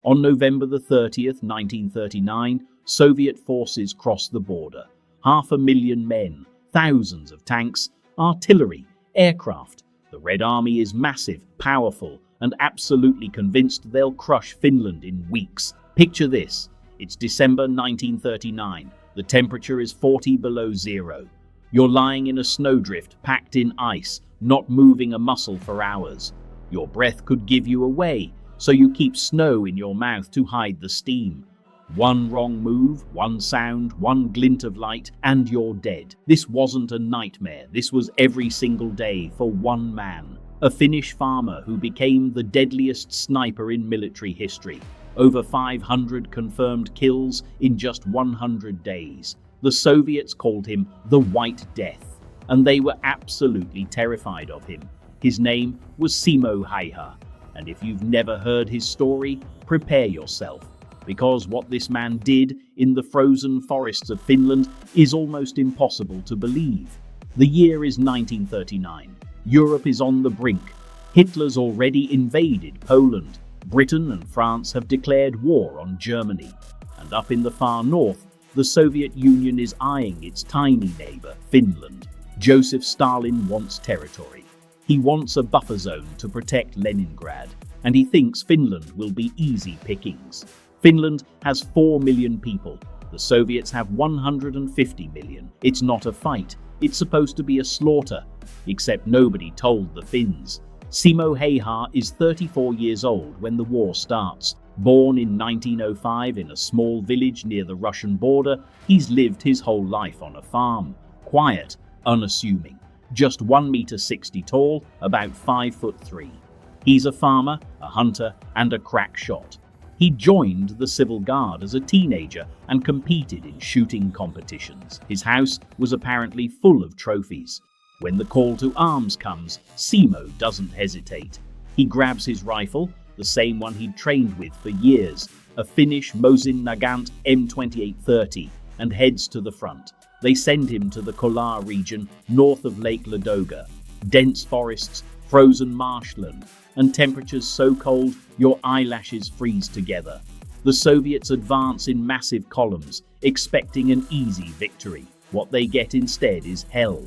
On November the 30th, 1939, Soviet forces crossed the border. 500,000 men, thousands of tanks, artillery, aircraft. The Red Army is massive, powerful, and absolutely convinced they'll crush Finland in weeks. Picture this. It's December 1939. The temperature is 40 below zero. You're lying in a snowdrift, packed in ice, not moving a muscle for hours. Your breath could give you away, so you keep snow in your mouth to hide the steam. One wrong move, one sound, one glint of light, and you're dead. This wasn't a nightmare. This was every single day for one man. A Finnish farmer who became the deadliest sniper in military history. Over 500 confirmed kills in just 100 days. The Soviets called him the White Death, and they were absolutely terrified of him. His name was Simo Häyhä, and if you've never heard his story, prepare yourself, because what this man did in the frozen forests of Finland is almost impossible to believe. The year is 1939. Europe is on the brink. Hitler's already invaded Poland. Britain and France have declared war on Germany. And up in the far north, the Soviet Union is eyeing its tiny neighbor, Finland. Joseph Stalin wants territory. He wants a buffer zone to protect Leningrad, and he thinks Finland will be easy pickings. Finland has 4 million people. The Soviets have 150 million. It's not a fight. It's supposed to be a slaughter. Except nobody told the Finns. Simo Häyhä is 34 years old when the war starts. Born in 1905 in a small village near the Russian border, he's lived his whole life on a farm. Quiet, unassuming. Just 1.60 meters tall, about 5'3". He's a farmer, a hunter, and a crack shot. He joined the Civil Guard as a teenager and competed in shooting competitions. His house was apparently full of trophies. When the call to arms comes, Simo doesn't hesitate. He grabs his rifle, the same one he'd trained with for years, a Finnish Mosin Nagant M2830, and heads to the front. They send him to the Kolar region north of Lake Ladoga. Dense forests, frozen marshland, and temperatures so cold your eyelashes freeze together. The Soviets advance in massive columns, expecting an easy victory. What they get instead is hell.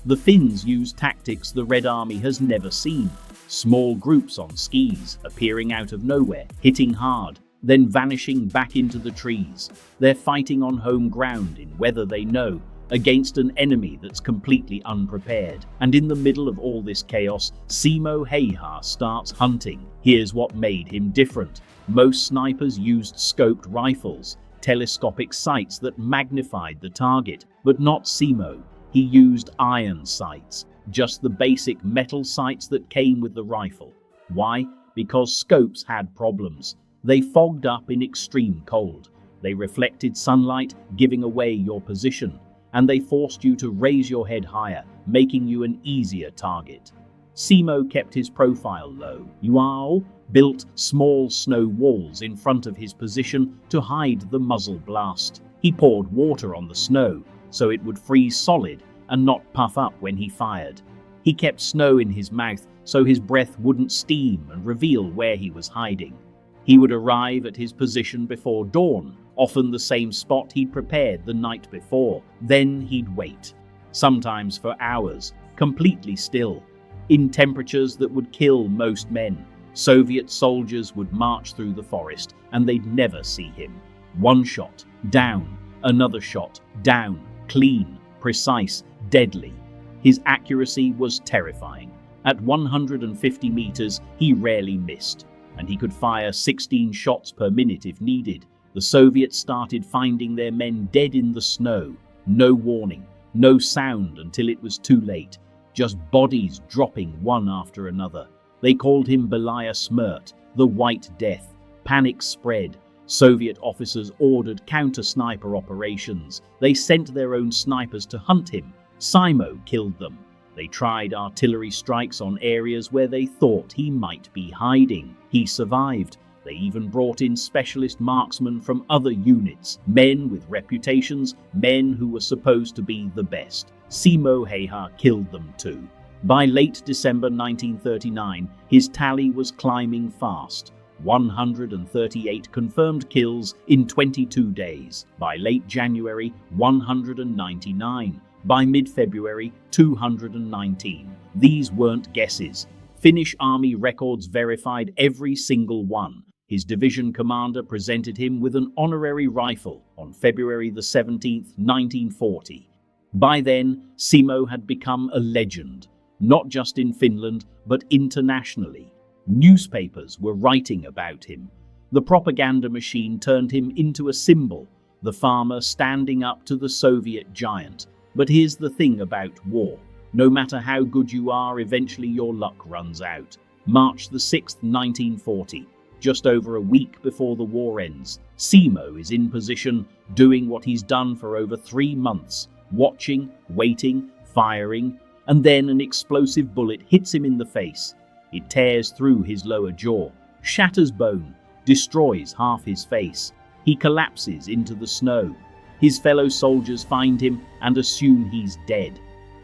The Finns use tactics the Red Army has never seen. Small groups on skis, appearing out of nowhere, hitting hard, then vanishing back into the trees. They're fighting on home ground in weather they know, against an enemy that's completely unprepared. And in the middle of all this chaos, Simo Häyhä starts hunting. Here's what made him different. Most snipers used scoped rifles, telescopic sights that magnified the target, but not Simo. He used iron sights, just the basic metal sights that came with the rifle. Why? Because scopes had problems. They fogged up in extreme cold. They reflected sunlight, giving away your position. And they forced you to raise your head higher, making you an easier target. Simo kept his profile low. Yuao built small snow walls in front of his position to hide the muzzle blast. He poured water on the snow, so it would freeze solid and not puff up when he fired. He kept snow in his mouth so his breath wouldn't steam and reveal where he was hiding. He would arrive at his position before dawn, often the same spot he'd prepared the night before. Then he'd wait, sometimes for hours, completely still, in temperatures that would kill most men. Soviet soldiers would march through the forest and they'd never see him. One shot, down, another shot, down, clean, precise, deadly. His accuracy was terrifying. At 150 meters, he rarely missed, and he could fire 16 shots per minute if needed. The Soviets started finding their men dead in the snow. No warning, no sound until it was too late. Just bodies dropping one after another. They called him Belaya Smrt, the White Death. Panic spread. Soviet officers ordered counter-sniper operations. They sent their own snipers to hunt him. Simo killed them. They tried artillery strikes on areas where they thought he might be hiding. He survived. They even brought in specialist marksmen from other units, men with reputations, men who were supposed to be the best. Simo Häyhä killed them too. By late December 1939, his tally was climbing fast. 138 confirmed kills in 22 days. By late January, 199. By mid-February, 219. These weren't guesses. Finnish army records verified every single one. His division commander presented him with an honorary rifle on February the 17th, 1940. By then, Simo had become a legend, not just in Finland, but internationally. Newspapers were writing about him. The propaganda machine turned him into a symbol, the farmer standing up to the Soviet giant. But here's the thing about war. No matter how good you are, eventually your luck runs out. March the 6th, 1940. Just over a week before the war ends, Simo is in position, doing what he's done for over 3 months, watching, waiting, firing, and then an explosive bullet hits him in the face. It tears through his lower jaw, shatters bone, destroys half his face. He collapses into the snow. His fellow soldiers find him and assume he's dead.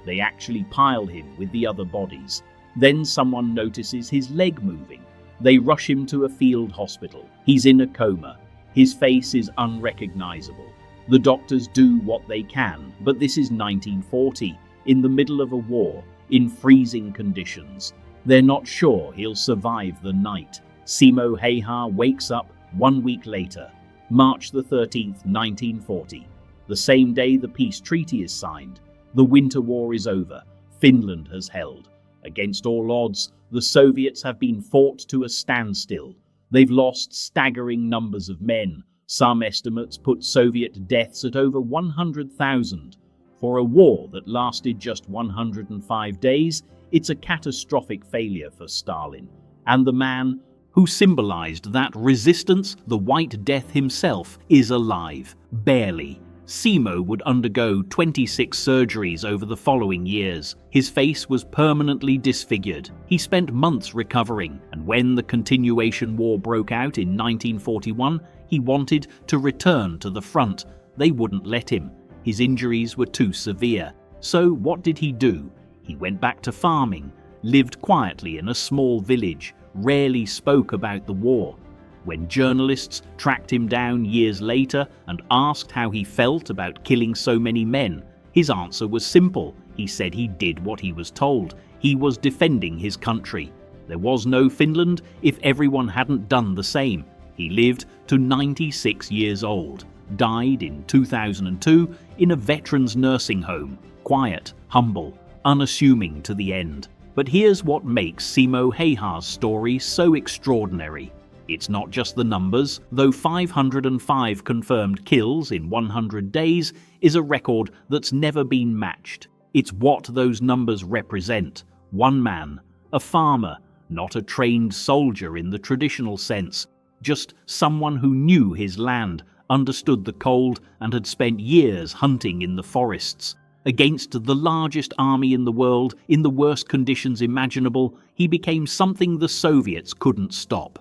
They actually pile him with the other bodies. Then someone notices his leg moving. They rush him to a field hospital. He's in a coma. His face is unrecognizable. The doctors do what they can, but this is 1940, in the middle of a war, in freezing conditions. They're not sure he'll survive the night. Simo Häyhä wakes up 1 week later, March the 13th, 1940. The same day the peace treaty is signed. The Winter War is over. Finland has held. Against all odds, the Soviets have been fought to a standstill. They've lost staggering numbers of men. Some estimates put Soviet deaths at over 100,000. For a war that lasted just 105 days, it's a catastrophic failure for Stalin. And the man who symbolized that resistance, the White Death himself, is alive. Barely. Simo would undergo 26 surgeries over the following years. His face was permanently disfigured. He spent months recovering, and when the continuation war broke out in 1941, he wanted to return to the front. They wouldn't let him. His injuries were too severe. So what did he do? He went back to farming, lived quietly in a small village, rarely spoke about the war. When journalists tracked him down years later and asked how he felt about killing so many men, his answer was simple. He said he did what he was told. He was defending his country. There was no Finland if everyone hadn't done the same. He lived to 96 years old, died in 2002 in a veterans' nursing home, quiet, humble, unassuming to the end. But here's what makes Simo Häyhä's story so extraordinary. It's not just the numbers, though 505 confirmed kills in 100 days is a record that's never been matched. It's what those numbers represent. One man, a farmer, not a trained soldier in the traditional sense, just someone who knew his land, understood the cold, and had spent years hunting in the forests. Against the largest army in the world, in the worst conditions imaginable, he became something the Soviets couldn't stop.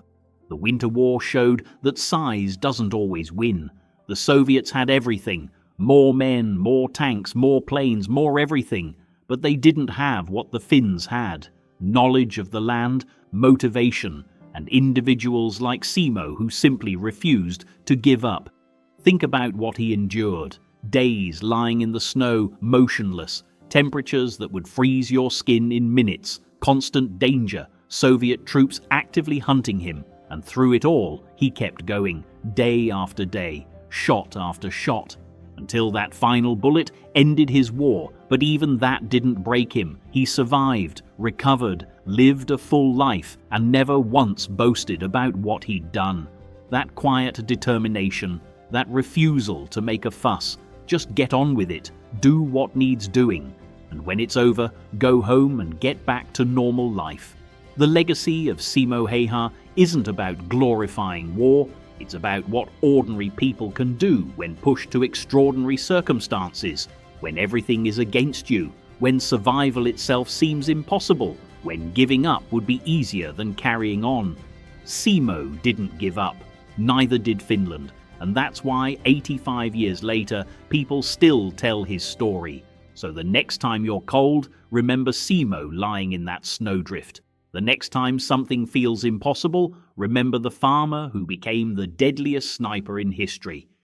The Winter War showed that size doesn't always win. The Soviets had everything. More men, more tanks, more planes, more everything. But they didn't have what the Finns had. Knowledge of the land, motivation, and individuals like Simo who simply refused to give up. Think about what he endured. Days lying in the snow, motionless. Temperatures that would freeze your skin in minutes. Constant danger. Soviet troops actively hunting him. And through it all, he kept going, day after day, shot after shot, until that final bullet ended his war. But even that didn't break him. He survived, recovered, lived a full life, and never once boasted about what he'd done. That quiet determination, that refusal to make a fuss, just get on with it, do what needs doing, and when it's over, go home and get back to normal life. The legacy of Simo Häyhä isn't about glorifying war, it's about what ordinary people can do when pushed to extraordinary circumstances, when everything is against you, when survival itself seems impossible, when giving up would be easier than carrying on. Simo didn't give up, neither did Finland, and that's why 85 years later, people still tell his story. So the next time you're cold, remember Simo lying in that snowdrift. The next time something feels impossible, remember the farmer who became the deadliest sniper in history.